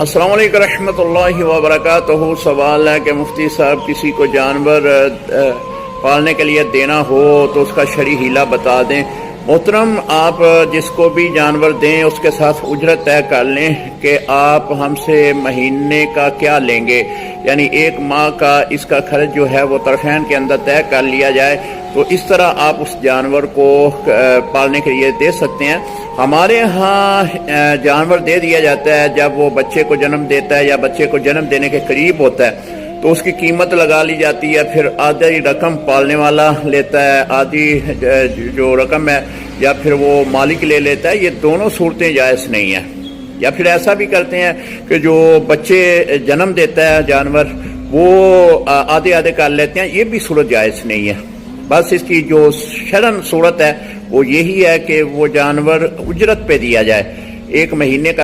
السلام علیکم رحمۃ اللہ وبرکاتہ۔ سوال ہے کہ مفتی صاحب کسی کو جانور پالنے کے لیے دینا ہو تو اس کا شرعی حیلہ بتا دیں۔ محترم، آپ جس کو بھی جانور دیں اس کے ساتھ اجرت طے کر لیں کہ آپ ہم سے مہینے کا کیا لیں گے، یعنی ایک ماہ کا اس کا خرچ جو ہے وہ طرفین کے اندر طے کر لیا جائے، تو اس طرح آپ اس جانور کو پالنے کے لیے دے سکتے ہیں۔ ہمارے ہاں جانور دے دیا جاتا ہے جب وہ بچے کو جنم دیتا ہے یا بچے کو جنم دینے کے قریب ہوتا ہے تو اس کی قیمت لگا لی جاتی ہے، پھر آدھی رقم پالنے والا لیتا ہے، آدھی جو رقم ہے یا پھر وہ مالک لے لیتا ہے۔ یہ دونوں صورتیں جائز نہیں ہیں۔ یا پھر ایسا بھی کرتے ہیں کہ جو بچے جنم دیتا ہے جانور وہ آدھے آدھے کر لیتے ہیں، یہ بھی صورت جائز نہیں ہے۔ بس اس کی جو شرعن صورت ہے وہ یہی ہے کہ وہ جانور اجرت پہ دیا جائے، ایک مہینے کا